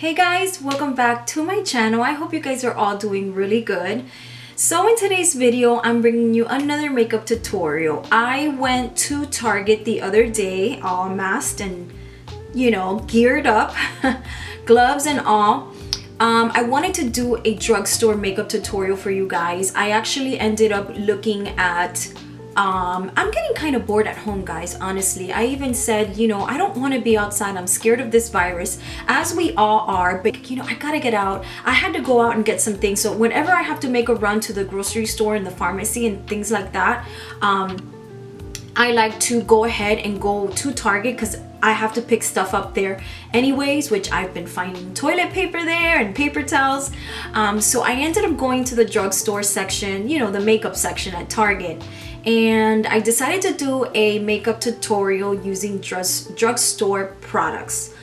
Hey guys, welcome back to my channel. I hope you guys are all doing really good. So in today's video, I'm bringing you another makeup tutorial. I went to Target the other day, all masked and, geared up, gloves and all. I wanted to do a drugstore makeup tutorial for you guys. I actually ended up looking at I'm getting kind of bored at home, guys, honestly. I even said, I don't want to be outside. I'm scared of this virus, as we all are, but I gotta get out. I had to go out and get some things. So whenever I have to make a run to the grocery store and the pharmacy and things like that, I like to go ahead and go to Target because I have to pick stuff up there anyways, which I've been finding toilet paper there and paper towels. So I ended up going to the drugstore section, the makeup section at Target. And I decided to do a makeup tutorial using drugstore products.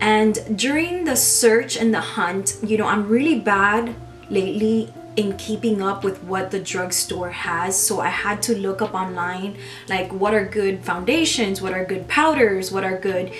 And during the search and the hunt, I'm really bad lately in keeping up with what the drugstore has. So I had to look up online, like what are good foundations, what are good powders, what are good,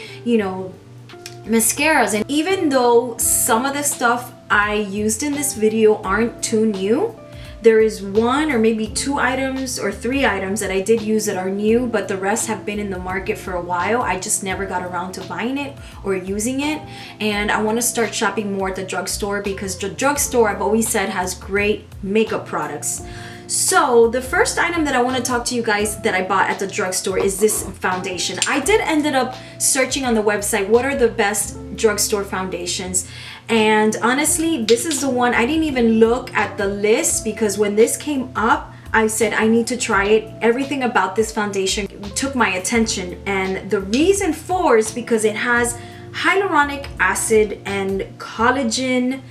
mascaras. And even though some of the stuff I used in this video aren't too new, there is one or maybe two items or three items that I did use that are new, but the rest have been in the market for a while. I just never got around to buying it or using it. And I want to start shopping more at the drugstore because the drugstore, I've always said, has great makeup products. So the first item that I want to talk to you guys that I bought at the drugstore is this foundation. I did ended up searching on the website what are the best drugstore foundations, and honestly this is the one. I didn't even look at the list because when this came up I said I need to try it. Everything about this foundation took my attention, and the reason for is because it has hyaluronic acid and collagen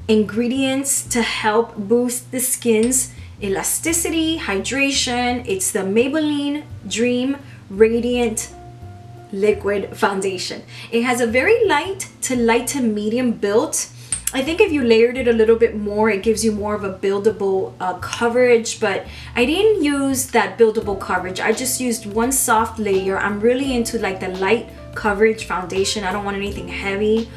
ingredients to help boost the skin's elasticity, hydration. It's the Maybelline Dream Radiant Liquid Foundation. It has a very light to medium build. I think if you layered it a little bit more, it gives you more of a buildable coverage, but I didn't use that buildable coverage. I just used one soft layer. I'm really into like the light coverage foundation. I don't want anything heavy.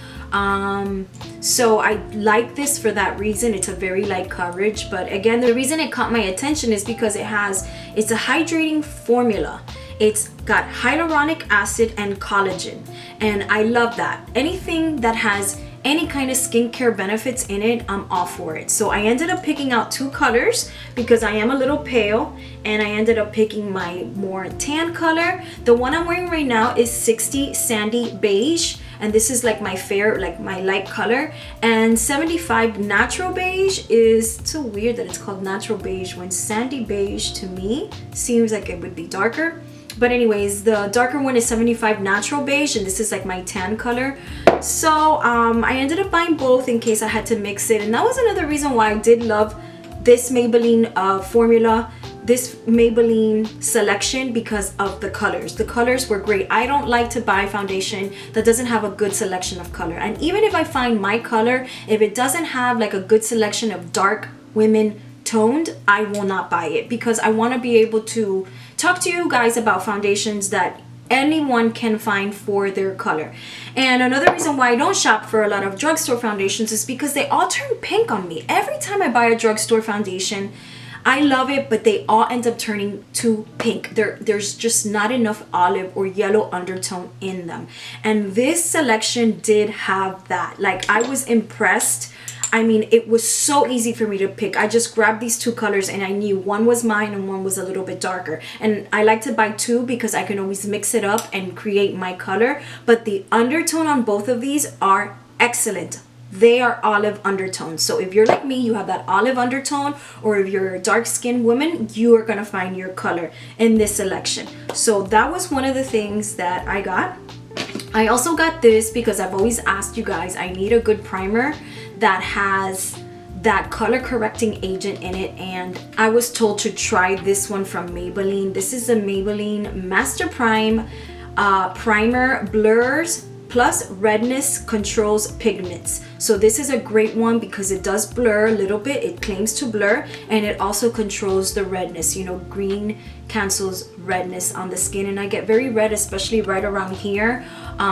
So I like this for that reason. It's a very light coverage, but again, the reason it caught my attention is because it's a hydrating formula. It's got hyaluronic acid and collagen, and I love that. Anything that has any kind of skincare benefits in it, I'm all for it. So I ended up picking out two colors because I am a little pale, and I ended up picking my more tan color. The one I'm wearing right now is 60 Sandy Beige, and this is like my fair, like my light color. And 75 Natural Beige is so weird that it's called Natural Beige when Sandy Beige to me seems like it would be darker. But anyways, the darker one is 75 Natural Beige, and this is like my tan color. So I ended up buying both in case I had to mix it, and that was another reason why I did love this Maybelline formula, this Maybelline selection, because of the colors. The colors were great. I don't like to buy foundation that doesn't have a good selection of color, and even if I find my color, if it doesn't have like a good selection of dark women toned, I will not buy it, because I want to be able to talk to you guys about foundations that anyone can find for their color. And another reason why I don't shop for a lot of drugstore foundations is because they all turn pink on me. Every time I buy a drugstore foundation, I love it, but they all end up turning to pink. There's just not enough olive or yellow undertone in them. And this selection did have that. Like, I was impressed. I mean, it was so easy for me to pick. I just grabbed these two colors and I knew one was mine and one was a little bit darker. And I like to buy two because I can always mix it up and create my color. But the undertone on both of these are excellent. They are olive undertones. So if you're like me, you have that olive undertone, or if you're a dark-skinned woman, you are gonna find your color in this selection. So that was one of the things that I got. I also got this because I've always asked you guys, I need a good primer that has that color correcting agent in it, and I was told to try this one from Maybelline. This is the Maybelline Master Prime Primer Blurs plus Redness Controls Pigments. So this is a great one because it does blur a little bit. It claims to blur, and it also controls the redness, green cancels redness on the skin, and I get very red, especially right around here,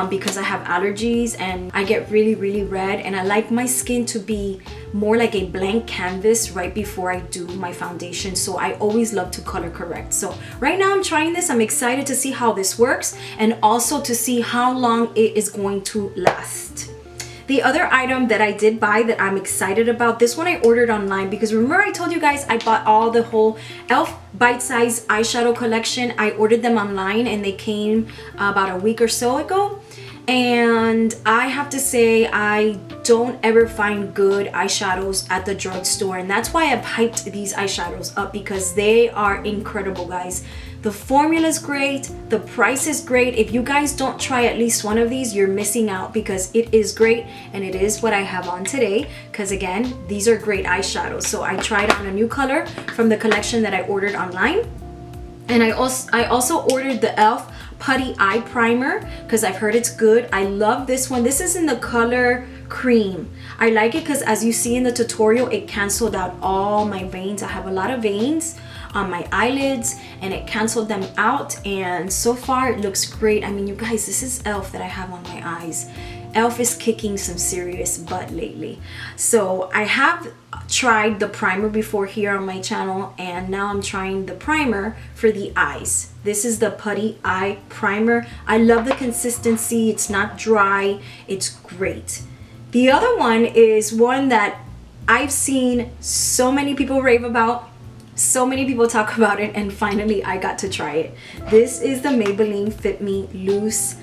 because I have allergies and I get really red, and I like my skin to be more like a blank canvas right before I do my foundation. So I always love to color correct. So right now I'm trying this. I'm excited to see how this works and also to see how long it is going to last. The other item that I did buy that I'm excited about, this one I ordered online because remember I told you guys I bought all the whole e.l.f. bite-size eyeshadow collection. I ordered them online and they came about a week or so ago. And I have to say, I don't ever find good eyeshadows at the drugstore, and that's why I've hyped these eyeshadows up because they are incredible, guys. The formula is great, the price is great. If you guys don't try at least one of these, you're missing out because it is great, and it is what I have on today because again, these are great eyeshadows. So I tried on a new color from the collection that I ordered online, and I also ordered the e.l.f. Putty Eye Primer because I've heard it's good. I love this one. This is in the color Cream. I like it because as you see in the tutorial, it canceled out all my veins. I have a lot of veins on my eyelids and it canceled them out, and so far it looks great. I mean, you guys, this is e.l.f. that I have on my eyes. e.l.f. is kicking some serious butt lately. So I have tried the primer before here on my channel, and now I'm trying the primer for the eyes. This is the Putty Eye Primer. I love the consistency. It's not dry. It's great. The other one is one that I've seen so many people rave about. So many people talk about it, and finally I got to try it. This is the Maybelline Fit Me Loose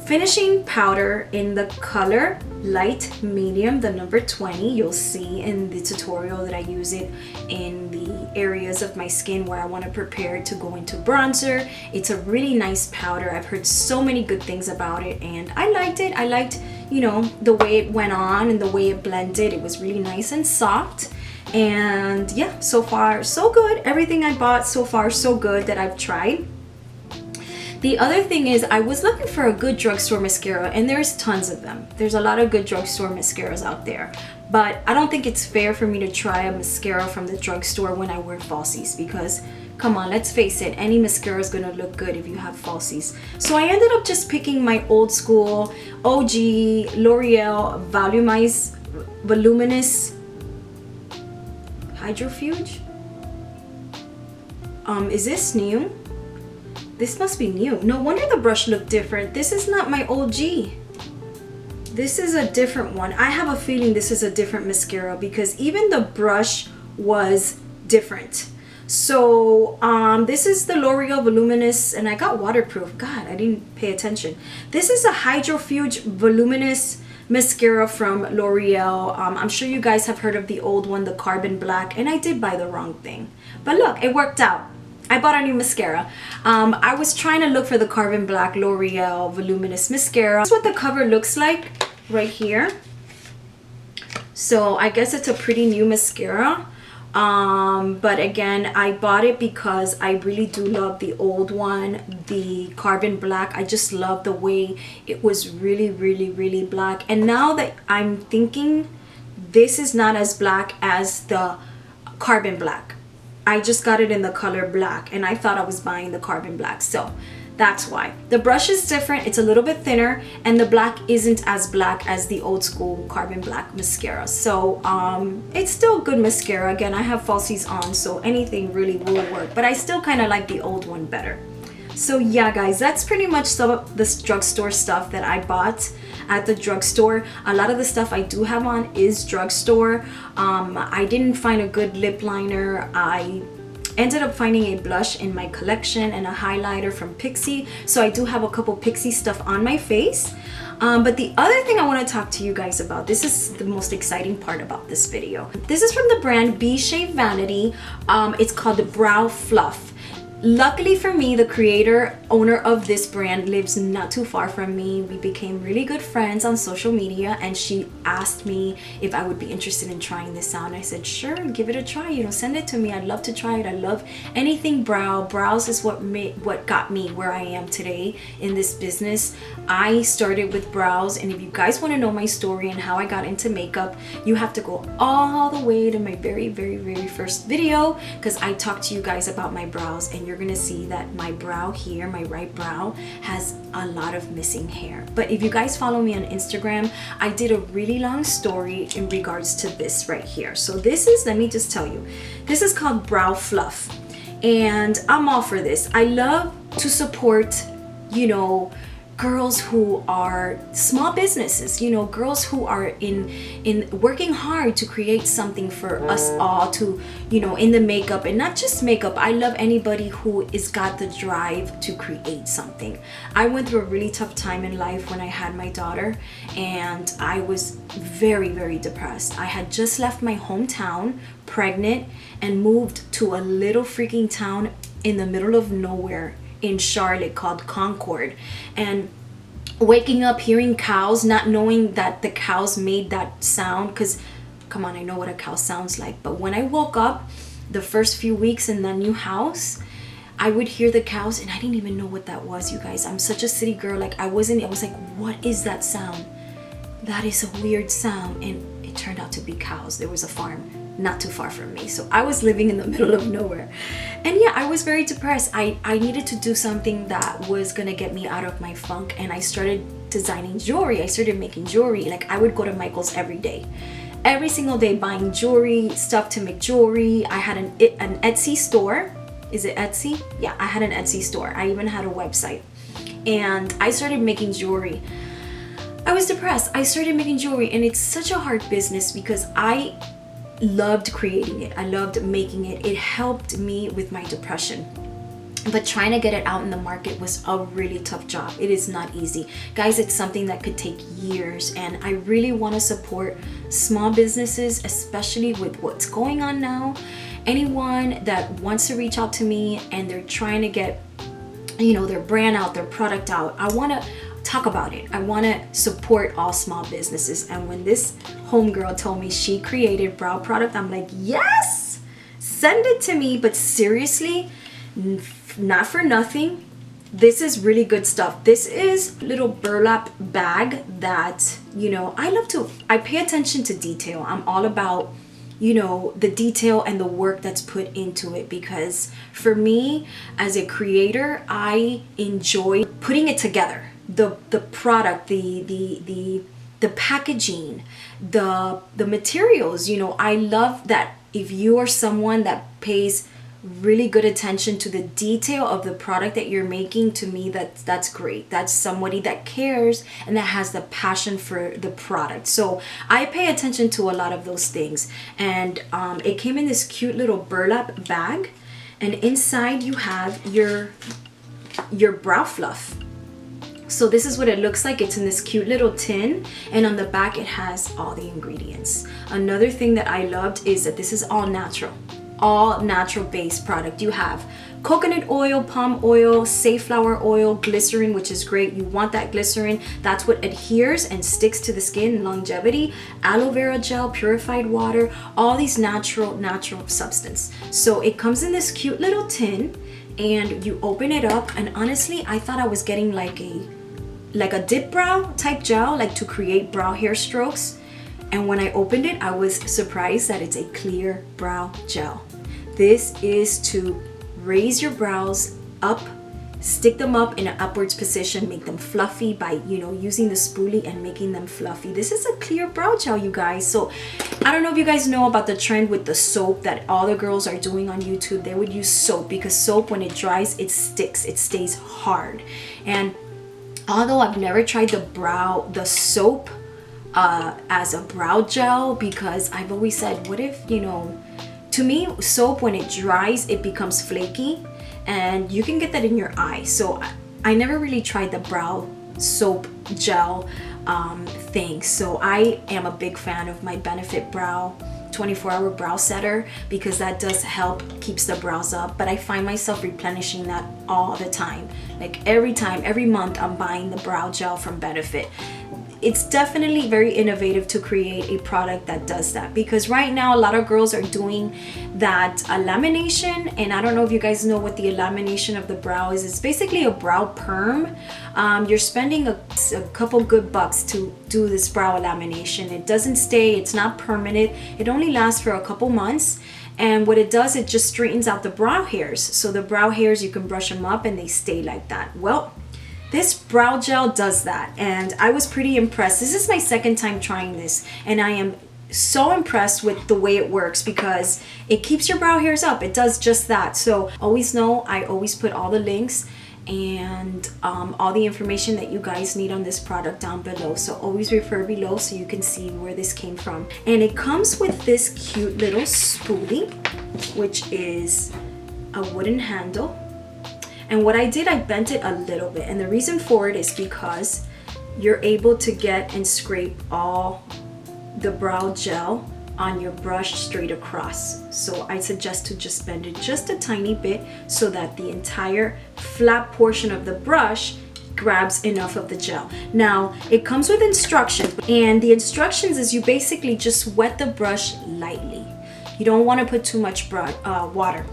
finishing powder in the color light medium, the number 20. You'll see in the tutorial that I use it in the areas of my skin where I want to prepare to go into bronzer. It's a really nice powder. I've heard so many good things about it, and I liked it. I liked, you know, the way it went on and the way it blended. It was really nice and soft. And yeah, so far so good. Everything I bought so far so good that I've tried. The other thing is I was looking for a good drugstore mascara, and there's tons of them. There's a lot of good drugstore mascaras out there, but I don't think it's fair for me to try a mascara from the drugstore when I wear falsies, because come on, let's face it, any mascara is gonna look good if you have falsies. So I ended up just picking my old school OG L'Oreal Voluminous Hydrofuge. Is this new? This must be new. No wonder the brush looked different. This is not my OG. This is a different one. I have a feeling this is a different mascara because even the brush was different. So this is the L'Oreal Voluminous, and I got waterproof. God, I didn't pay attention. This is a Hydrofuge Voluminous mascara from L'Oreal. I'm sure you guys have heard of the old one, the Carbon Black, and I did buy the wrong thing. But look, it worked out. I bought a new mascara. I was trying to look for the Carbon Black L'Oreal Voluminous Mascara. This is what the cover looks like right here. So I guess it's a pretty new mascara. But again, I bought it because I really do love the old one, the Carbon Black. I just love the way it was really black. And now that I'm thinking, this is not as black as the Carbon Black. I just got it in the color black, and I thought I was buying the Carbon Black, so that's why. The brush is different. It's a little bit thinner, and the black isn't as black as the old school Carbon Black mascara. So it's still good mascara. Again, I have falsies on, so anything really will work, but I still kind of like the old one better. So yeah, guys, that's pretty much some of this drugstore stuff that I bought at the drugstore. A lot of the stuff I do have on is drugstore. I didn't find a good lip liner. I ended up finding a blush in my collection and a highlighter from Pixie. So I do have a couple Pixie stuff on my face. But the other thing I want to talk to you guys about, this is the most exciting part about this video. This is from the brand B.Shea Vanity. It's called the Brow Fluff. Luckily for me, the creator, owner of this brand lives not too far from me. We became really good friends on social media, and she asked me if I would be interested in trying this out. And I said, sure, give it a try, you know, send it to me. I'd love to try it. I love anything brow. Brows is what got me where I am today in this business. I started with brows, and if you guys want to know my story and how I got into makeup, you have to go all the way to my very first video, because I talked to you guys about my brows, and you're you're gonna see that my brow here, my right brow, has a lot of missing hair. But if you guys follow me on Instagram, I did a really long story in regards to this right here. So this is, let me just tell you, this is called Brow Fluff. And I'm all for this. I love to support, you know, girls who are small businesses, you know, girls who are in working hard to create something for us all to, you know, in the makeup, and not just makeup. I love anybody who is got the drive to create something. I went through a really tough time in life when I had my daughter, and I was very, very depressed. I had just left my hometown pregnant and moved to a little freaking town in the middle of nowhere in Charlotte called Concord, and waking up hearing cows, not knowing that the cows made that sound, because come on, I know what a cow sounds like, but when I woke up the first few weeks in the new house, I would hear the cows and I didn't even know what that was, you guys. I'm such a city girl, like I was like, what is that sound? That is a weird sound. And it turned out to be cows. There was a farm not too far from me, so I was living in the middle of nowhere. And yeah, I was very depressed. I needed to do something that was gonna get me out of my funk, and I started designing jewelry. I started making jewelry. Like I would go to Michael's every single day, buying jewelry, stuff to make jewelry. I had an Etsy store. Is it Etsy? Yeah, I had an Etsy store. I even had a website, and I started making jewelry. I was depressed. I started making jewelry, and it's such a hard business because I loved creating it. I loved making it. It helped me with my depression. But trying to get it out in the market was a really tough job. It is not easy. Guys, it's something that could take years, and I really want to support small businesses, especially with what's going on now. Anyone that wants to reach out to me and they're trying to get, you know, their brand out, their product out, I want to talk about it. I want to support all small businesses. And when this homegirl told me she created brow product, I'm like, yes, send it to me. But seriously, not for nothing, this is really good stuff. This is a little burlap bag that, you know, I pay attention to detail. I'm all about, you know, the detail and the work that's put into it, because for me as a creator, I enjoy putting it together. The product, the packaging, the materials, you know. I love that. If you are someone that pays really good attention to the detail of the product that you're making, to me that's great. That's somebody that cares and that has the passion for the product. So I pay attention to a lot of those things. And it came in this cute little burlap bag, and inside you have your brow fluff. So this is what it looks like. It's in this cute little tin, and on the back it has all the ingredients. Another thing that I loved is that this is all natural based product. You have coconut oil, palm oil, safflower oil, glycerin, which is great. You want that glycerin. That's what adheres and sticks to the skin, longevity, aloe vera gel, purified water, all these natural substance. So it comes in this cute little tin, and you open it up, and honestly, I thought I was getting like a dip brow type gel, like to create brow hair strokes. And when I opened it, I was surprised that it's a clear brow gel. This is to raise your brows up, stick them up in an upwards position, make them fluffy by, you know, using the spoolie and making them fluffy. This is a clear brow gel, you guys. So I don't know if you guys know about the trend with the soap that all the girls are doing on YouTube. They would use soap because soap, when it dries, it sticks, it stays hard. And although I've never tried the soap as a brow gel, because I've always said, what if, you know, to me, soap, when it dries, it becomes flaky, and you can get that in your eye. So I never really tried the brow soap gel thing. So I am a big fan of my Benefit Brow 24-hour brow setter, because that does help, keeps the brows up. But I find myself replenishing that all the time. Like every month I'm buying the brow gel from Benefit. It's definitely very innovative to create a product that does that, because right now a lot of girls are doing that lamination, and I don't know if you guys know what the lamination of the brow is. It's basically a brow perm. You're spending a couple good bucks to do this brow lamination. It doesn't stay, it's not permanent, it only lasts for a couple months, And what it does, it just straightens out the brow hairs. So the brow hairs, you can brush them up and they stay like that. Well, this brow gel does that, and I was pretty impressed. This is my second time trying this, and I am so impressed with the way it works because it keeps your brow hairs up. It does just that. So always know, I always put all the links and all the information that you guys need on this product down below. So always refer below so you can see where this came from. And it comes with this cute little spoolie, which is a wooden handle. And what I did, I bent it a little bit. And the reason for it is because you're able to get and scrape all the brow gel on your brush straight across. So I suggest to just bend it just a tiny bit so that the entire flat portion of the brush grabs enough of the gel. Now, it comes with instructions, and the instructions is you basically just wet the brush lightly. You don't want to put too much water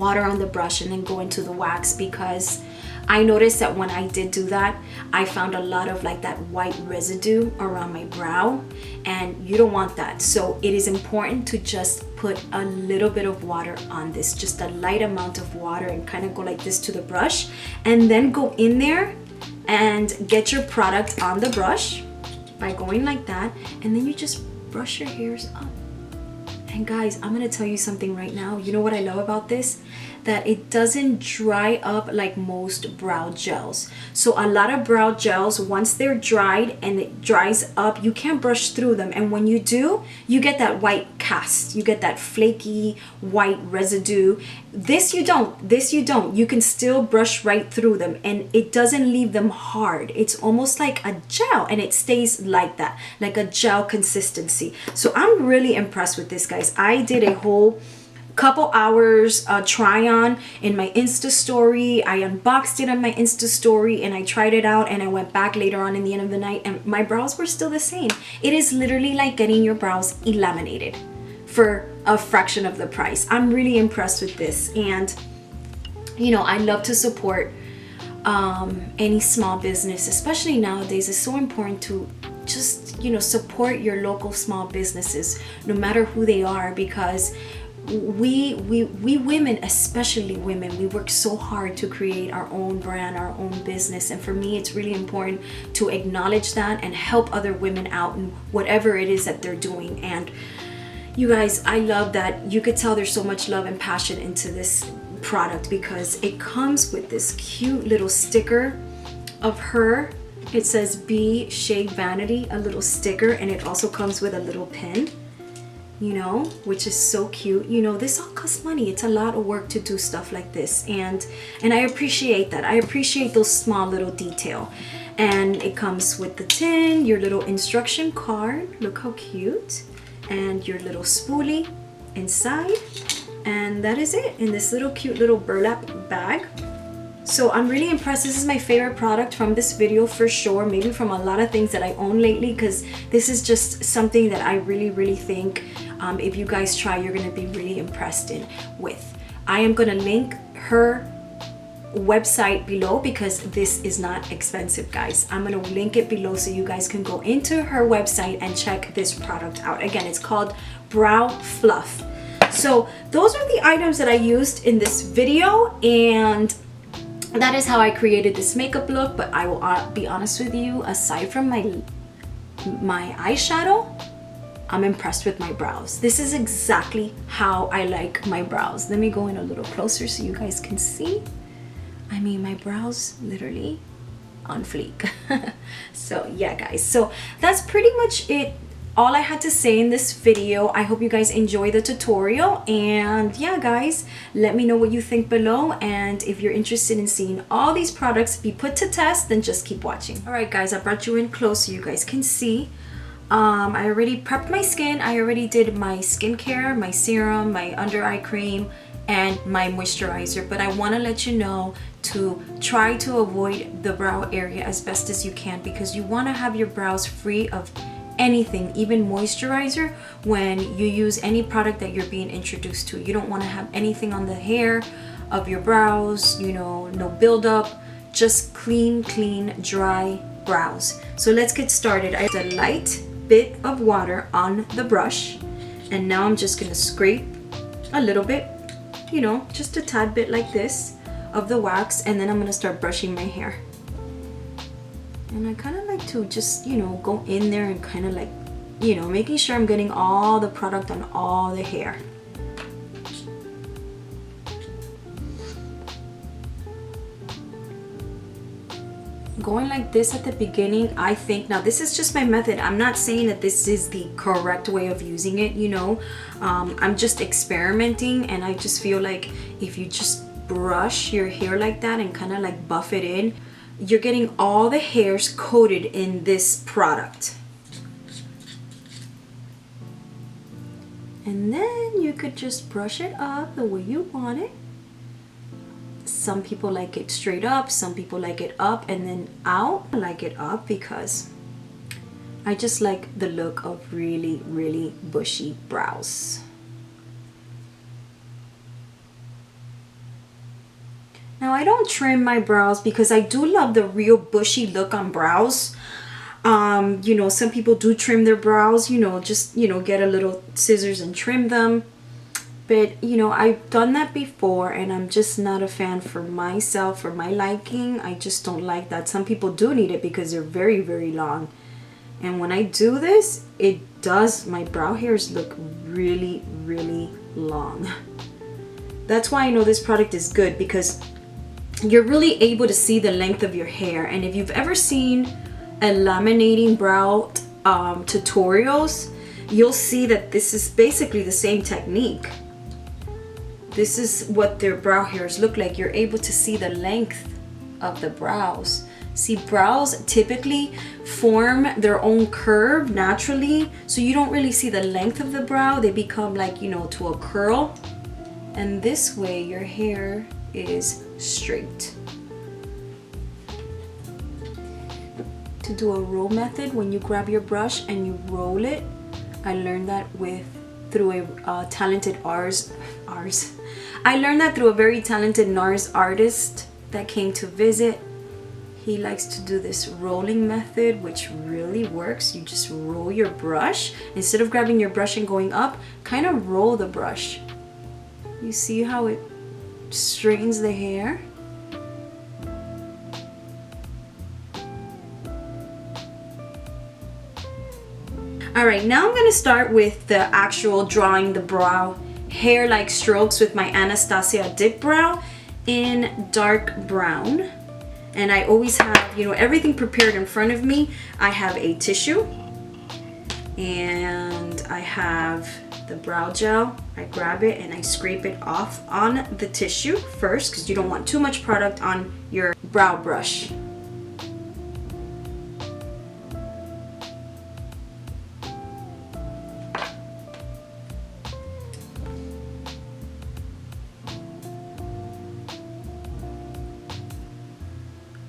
on the brush and then go into the wax, because I noticed that when I did do that, I found a lot of like that white residue around my brow, and you don't want that. So it is important to just put a little bit of water on this, just a light amount of water, and kind of go like this to the brush, and then go in there and get your product on the brush by going like that, and then you just brush your hairs up. And guys, I'm gonna tell you something right now. You know what I love about this? That it doesn't dry up like most brow gels. So a lot of brow gels, once they're dried and it dries up, you can't brush through them. And when you do, you get that white cast. You get that flaky white residue. This you don't. This you don't. You can still brush right through them, and it doesn't leave them hard. It's almost like a gel, and it stays like that, like a gel consistency. So I'm really impressed with this, guys. I did a whole couple hours try on in my Insta story. I unboxed it on my Insta story and I tried it out, and I went back later on in the end of the night and my brows were still the same. It is literally like getting your brows laminated for a fraction of the price. I'm really impressed with this, and you know, I love to support any small business, especially nowadays. It's so important to just, you know, support your local small businesses, no matter who they are, because we women, especially women, we work so hard to create our own brand, our own business. And for me, it's really important to acknowledge that and help other women out in whatever it is that they're doing. And you guys, I love that you could tell there's so much love and passion into this product, because it comes with this cute little sticker of her. It says B.Shea Vanity, a little sticker, and it also comes with a little pin, you know, which is so cute. You know, this all costs money. It's a lot of work to do stuff like this, and I appreciate that. I appreciate those small little detail. And it comes with the tin, your little instruction card, look how cute, and your little spoolie inside, and that is it in this little cute little burlap bag. So I'm really impressed. This is my favorite product from this video for sure, maybe from a lot of things that I own lately, because this is just something that I really think if you guys try, you're going to be really impressed with. I am going to link her website below, because this is not expensive, guys. I'm going to link it below so you guys can go into her website and check this product out. Again, it's called Brow Fluff. So those are the items that I used in this video, and that is how I created this makeup look. But I will be honest with you, aside from my eyeshadow, I'm impressed with my brows. This is exactly how I like my brows. Let me go in a little closer so you guys can see. I mean, my brows literally on fleek. So yeah, guys, so that's pretty much it. All I had to say in this video. I hope you guys enjoy the tutorial, and yeah, guys, let me know what you think below, and if you're interested in seeing all these products be put to test, then just keep watching. All right, guys, I brought you in close so you guys can see. I already prepped my skin. I already did my skincare, my serum, my under eye cream, and my moisturizer, but I want to let you know to try to avoid the brow area as best as you can, because you want to have your brows free of anything, even moisturizer, when you use any product that you're being introduced to. You don't want to have anything on the hair of your brows, you know, no buildup, just clean, dry brows. So let's get started. I have a light bit of water on the brush, and now I'm just gonna scrape a little bit, you know, just a tad bit like this of the wax, and then I'm gonna start brushing my hair. And I kind of like to just, you know, go in there and kind of like, you know, making sure I'm getting all the product on all the hair. Going like this at the beginning, I think, now this is just my method. I'm not saying that this is the correct way of using it, you know. I'm just experimenting, and I just feel like if you just brush your hair like that and kind of like buff it in, you're getting all the hairs coated in this product. And then you could just brush it up the way you want it. Some people like it straight up, some people like it up and then out. I like it up because I just like the look of really, really bushy brows. Now I don't trim my brows because I do love the real bushy look on brows. You know, some people do trim their brows, you know, just, you know, get a little scissors and trim them. But, you know, I've done that before, and I'm just not a fan for myself, for my liking. I just don't like that. Some people do need it because they're very, very long. And when I do this, it does, my brow hairs look really, really long. That's why I know this product is good, because you're really able to see the length of your hair. And if you've ever seen a laminating brow tutorials, you'll see that this is basically the same technique. This is what their brow hairs look like. You're able to see the length of the brows. See, brows typically form their own curve naturally, so you don't really see the length of the brow. They become like, you know, to a curl. And this way your hair is straight. To do a roll method, when you grab your brush and you roll it, I learned that through a talented I learned that through a very talented Nars artist that came to visit. He likes to do this rolling method, which really works. You just roll your brush. Instead of grabbing your brush and going up, kind of roll the brush. You see how it straightens the hair? All right, now I'm gonna start with the actual drawing the brow hair-like strokes with my Anastasia Dip Brow in dark brown. And I always have, you know, everything prepared in front of me. I have a tissue and I have the brow gel. I grab it and I scrape it off on the tissue first, because you don't want too much product on your brow brush.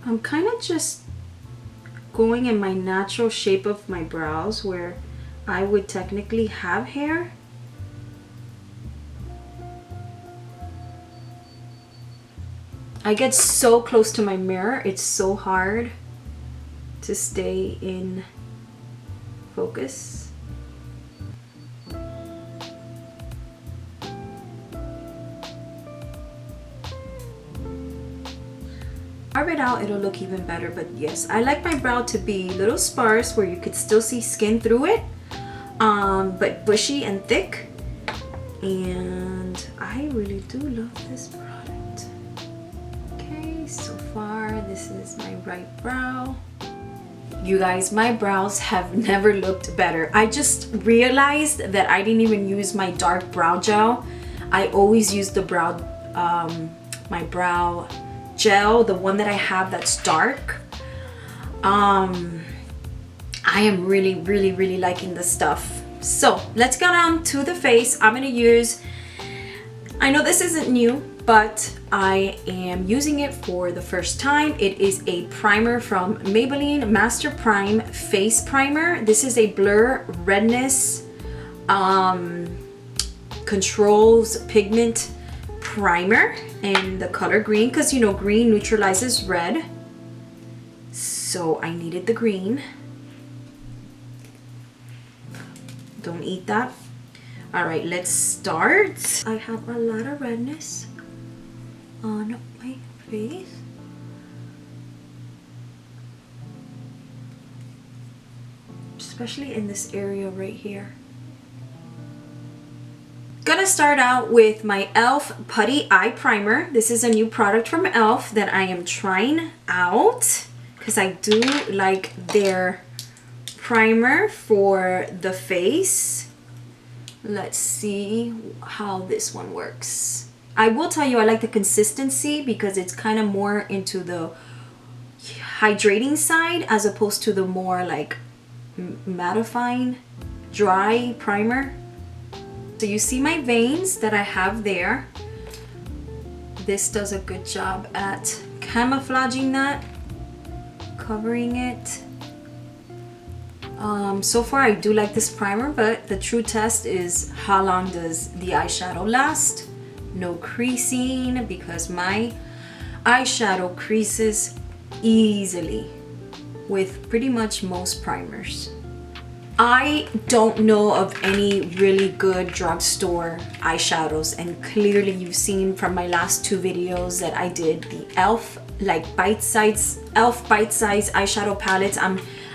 I'm kind of just going in my natural shape of my brows where I would technically have hair. I get so close to my mirror, it's so hard to stay in focus. Carve it out, it'll look even better. But yes, I like my brow to be a little sparse where you could still see skin through it, but bushy and thick. And I really do love this product. Okay, so far this is my right brow. You guys, my brows have never looked better. I just realized that I didn't even use my dark brow gel. I always use the my brow gel, the one that I have that's dark. I am really liking this stuff. So let's get on to the face. I'm gonna use, I know this isn't new, but I am using it for the first time. It is a primer from Maybelline, Master Prime Face Primer. This is a Blur Redness Controls Pigment Primer in the color green, because you know green neutralizes red, so I needed the green. Don't eat that. All right, let's start. I have a lot of redness on my face. Especially in this area right here. Gonna start out with my e.l.f. Putty Eye Primer. This is a new product from e.l.f. that I am trying out because I do like their primer for the face. Let's see how this one works. I will tell you I like the consistency because it's kind of more into the hydrating side as opposed to the more like mattifying dry primer. So you see my veins that I have there. This does a good job at camouflaging that, covering it. So far I do like this primer, but the true test is how long does the eyeshadow last. No creasing, because my eyeshadow creases easily with pretty much most primers. I don't know of any really good drugstore eyeshadows, and clearly you've seen from my last two videos that I did the e.l.f. like e.l.f. bite-size eyeshadow palettes.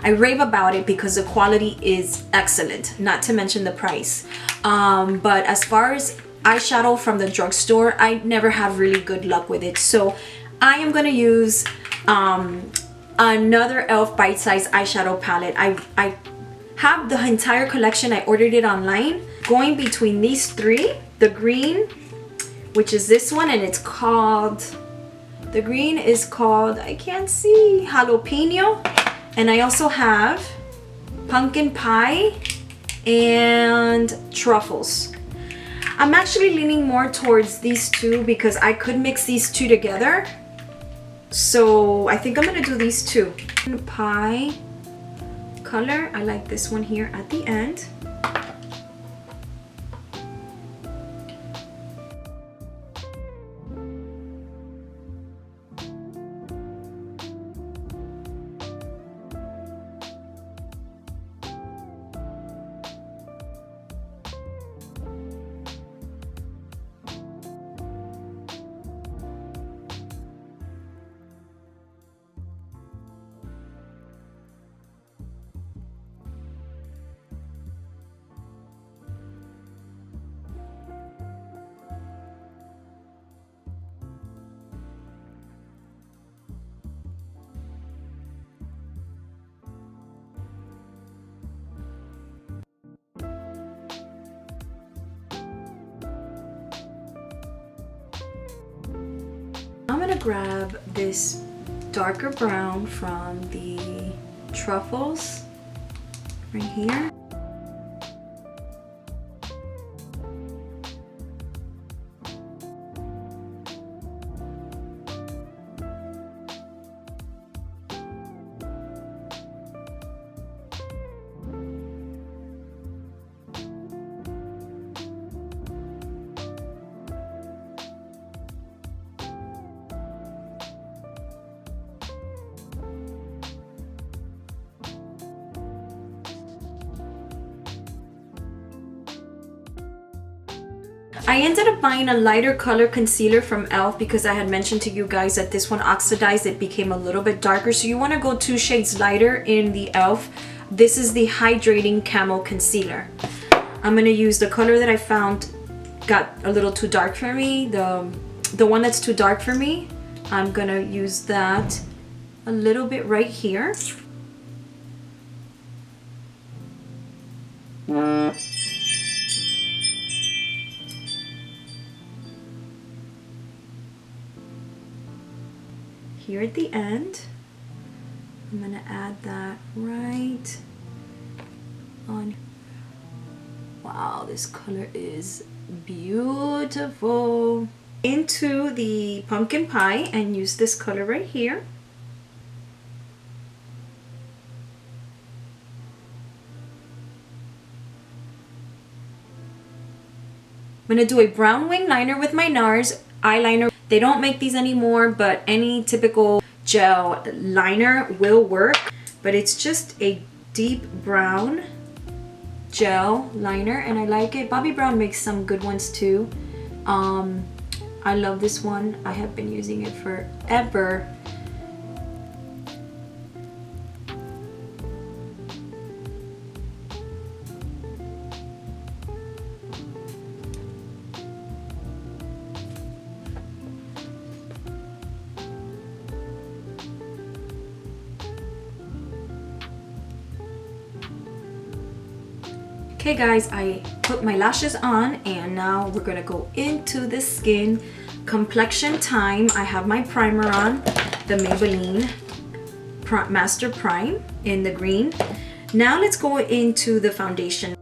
I rave about it because the quality is excellent, not to mention the price. But as far as eyeshadow from the drugstore, I never have really good luck with it. So I am gonna use another e.l.f. bite-size eyeshadow palette. I have the entire collection. I ordered it online. Going between these three, the green, which is this one, and it's called, the green is called, I can't see, jalapeno. And I also have pumpkin pie and truffles. I'm actually leaning more towards these two because I could mix these two together. So I think I'm gonna do these two. Pie color, I like this one here at the end. I'm gonna grab this darker brown from the truffles right here. I ended up buying a lighter color concealer from e.l.f. because I had mentioned to you guys that this one oxidized. It became a little bit darker. So you want to go 2 shades lighter in the e.l.f. This is the Hydrating Camel Concealer. I'm going to use the color that I found got a little too dark for me. The one that's too dark for me, I'm going to use that a little bit right here. Here at the end, I'm gonna add that right on. Wow, this color is beautiful. Into the pumpkin pie and use this color right here. I'm gonna do a brown wing liner with my Nars eyeliner. They don't make these anymore, but any typical gel liner will work. But it's just a deep brown gel liner, and I like it. Bobbi Brown makes some good ones too. I love this one. I have been using it forever. Okay guys, I put my lashes on and now we're gonna go into the skin complexion time. I have my primer on, the Maybelline Master Prime in the green. Now let's go into the foundation.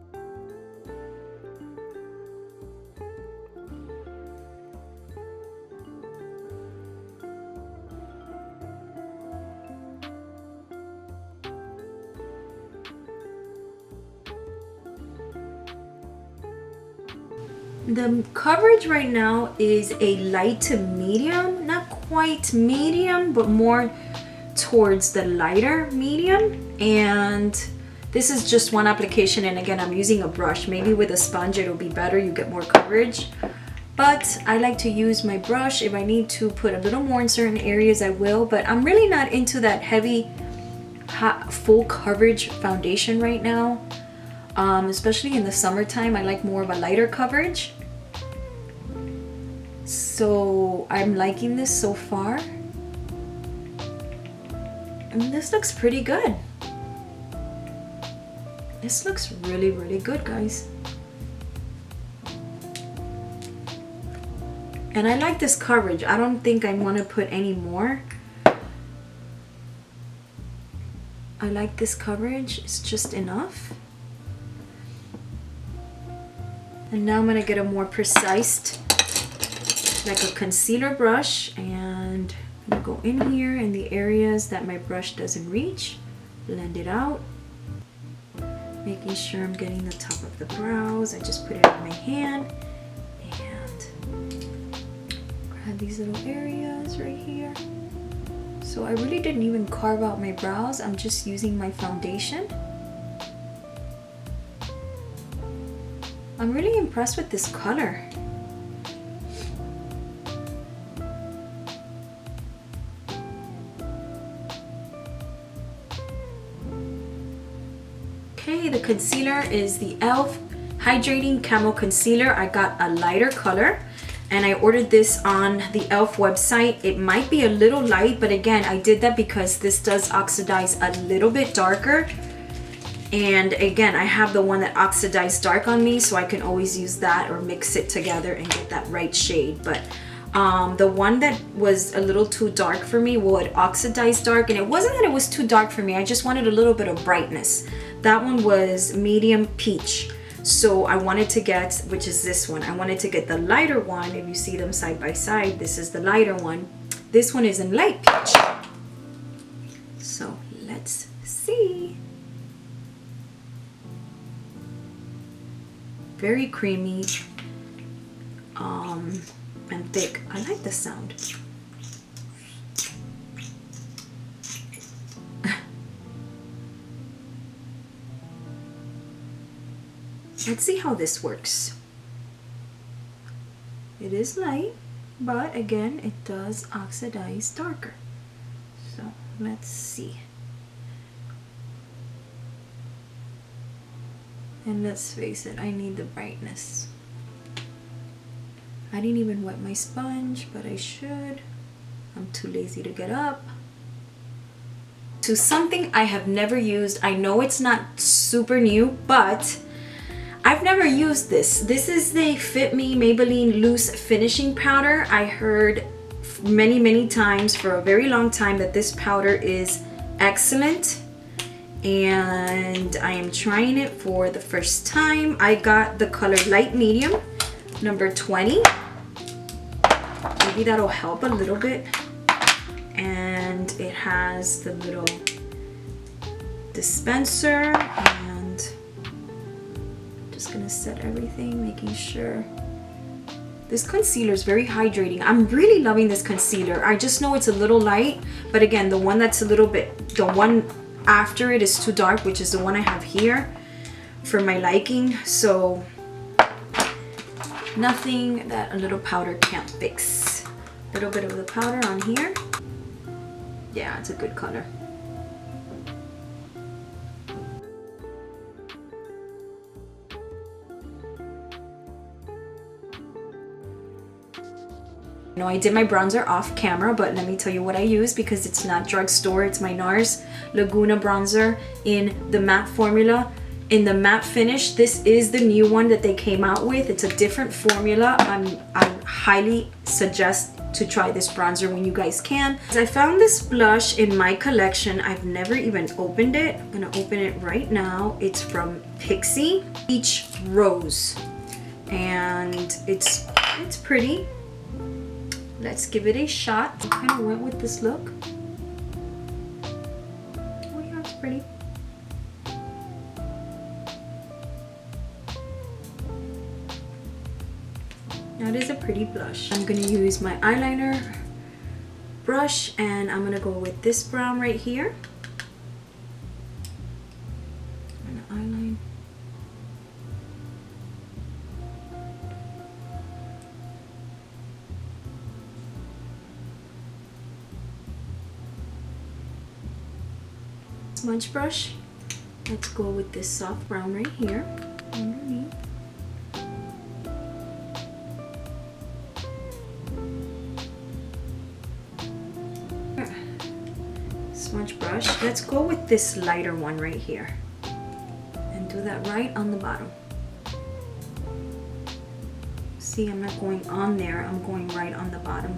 The coverage right now is a light to medium, not quite medium, but more towards the lighter medium. And this is just one application, and again, I'm using a brush. Maybe with a sponge it'll be better, you get more coverage. But I like to use my brush. If I need to put a little more in certain areas, I will. But I'm really not into that heavy, full coverage foundation right now. Especially in the summertime, I like more of a lighter coverage. So I'm liking this so far. And this looks pretty good. This looks really, really good, guys. And I like this coverage. I don't think I want to put any more. I like this coverage. It's just enough. And now I'm going to get a more precise, like a concealer brush, and I'm going to go in here in the areas that my brush doesn't reach, blend it out, making sure I'm getting the top of the brows. I just put it on my hand and grab these little areas right here. So I really didn't even carve out my brows. I'm just using my foundation. I'm really impressed with this color. Okay, the concealer is the e.l.f. Hydrating Camel Concealer. I got a lighter color and I ordered this on the e.l.f. website. It might be a little light, but again, I did that because this does oxidize a little bit darker. And again, I have the one that oxidized dark on me, so I can always use that or mix it together and get that right shade. But the one that was a little too dark for me, well, it oxidized dark, and it wasn't that it was too dark for me, I just wanted a little bit of brightness. That one was medium peach. So I wanted to get, which is this one, I wanted to get the lighter one. If you see them side by side, this is the lighter one. This one is in light peach. So let's see. Very creamy and thick. I like the sound. Let's see how this works. It is light, but again, it does oxidize darker. So let's see. And let's face it, I need the brightness. I didn't even wet my sponge, but I should. I'm too lazy to get up. To something I have never used. I know it's not super new, but I've never used this. This is the Fit Me Maybelline Loose Finishing Powder. I heard many, many times for a very long time that this powder is excellent. And I am trying it for the first time. I got the color light medium, number 20. Maybe that'll help a little bit. And it has the little dispenser, and I'm just gonna set everything, making sure. This concealer is very hydrating. I'm really loving this concealer. I just know it's a little light, but again, the one that's a little bit, the one after it is too dark, which is the one I have here. for my liking, so nothing that a little powder can't fix. A little bit of the powder on here. Yeah, it's a good color. You know, I did my bronzer off camera, but let me tell you what I use because it's not drugstore. It's my Nars Laguna bronzer in the matte formula. In the matte finish, this is the new one that they came out with. It's a different formula. I highly suggest to try this bronzer when you guys can. I found this blush in my collection. I've never even opened it. I'm gonna open it right now. It's from Pixie Peach Rose, and it's pretty. Let's give it a shot. I kind of went with this look. Oh yeah, it's pretty. Now it is a pretty blush. I'm gonna use my eyeliner brush and I'm gonna go with this brown right here. I'm gonna eyeline. Smudge brush. Let's go with this soft brown right here underneath. Smudge brush. Let's go with this lighter one right here and do that right on the bottom. See, I'm not going on there, I'm going right on the bottom.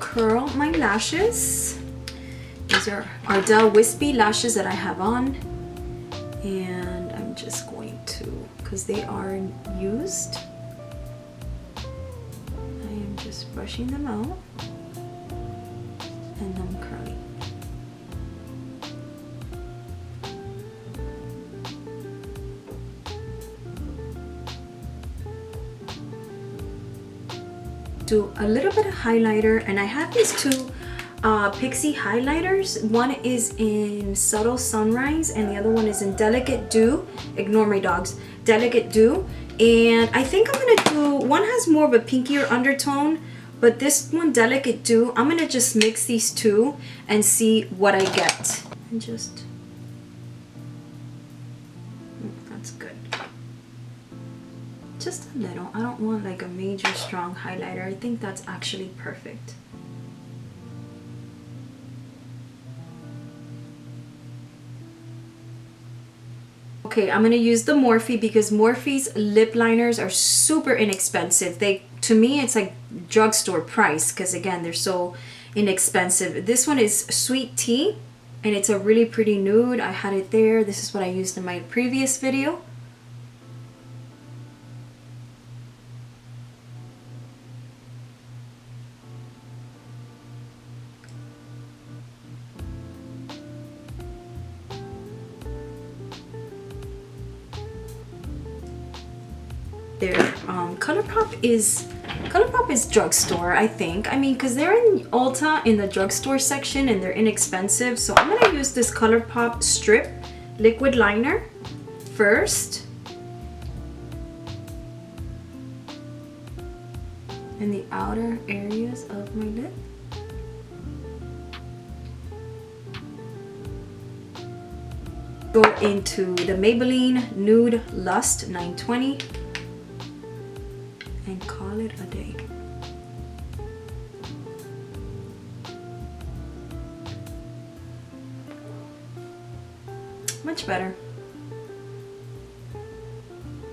Curl my lashes. These are Ardell Wispy lashes that I have on, and I'm just going to, because they are used, I am just brushing them out and I'm curling. Do a little bit of highlighter, and I have these two Pixie highlighters. One is in Subtle Sunrise and the other one is in Delicate Dew. Ignore my dogs. Delicate Dew. And I think I'm gonna do, one has more of a pinkier undertone, but this one, Delicate Dew, I'm gonna just mix these two and see what I get. And just, that's good. Just a little. I don't want like a major strong highlighter. I think that's actually perfect. Okay, I'm gonna use the Morphe because Morphe's lip liners are super inexpensive. To me, it's like drugstore price because again, they're so inexpensive. This one is Sweet Tea and it's a really pretty nude. I had it there. This is what I used in my previous video. Their ColourPop is drugstore, I think. I mean, because they're in Ulta in the drugstore section and they're inexpensive. So I'm gonna use this ColourPop Strip liquid liner first. In the outer areas of my lip. Go into the Maybelline Nude Lust 920. And call it a day. Much better.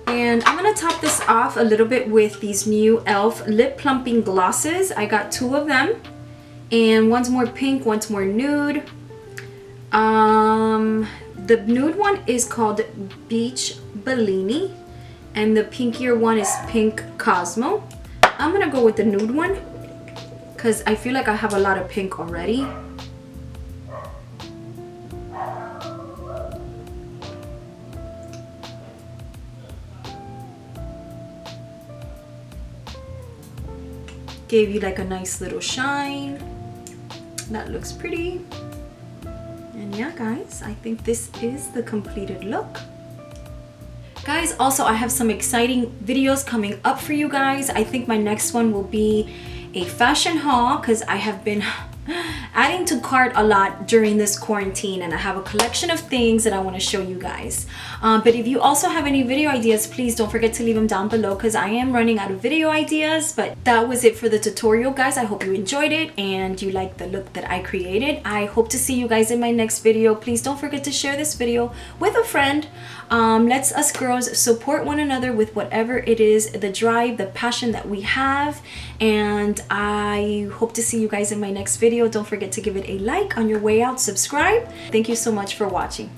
And I'm gonna top this off a little bit with these new e.l.f. Lip Plumping Glasses. I got two of them, and one's more pink, one's more nude. The nude one is called Beach Bellini. And the pinkier one is Pink Cosmo. I'm gonna go with the nude one because I feel like I have a lot of pink already. Gave you like a nice little shine. That looks pretty. yeah guys, I think this is the completed look. Guys, also I have some exciting videos coming up for you guys. I think my next one will be a fashion haul because I have been adding to cart a lot during this quarantine, and I have a collection of things that I want to show you guys. But if you also have any video ideas, please don't forget to leave them down below because I am running out of video ideas. But that was it for the tutorial, guys. I hope you enjoyed it and you liked the look that I created. I hope to see you guys in my next video. Please don't forget to share this video with a friend. Let's us girls support one another with whatever it is, the drive, the passion that we have. And I hope to see you guys in my next video. Don't forget to give it a like on your way out, subscribe. Thank you so much for watching.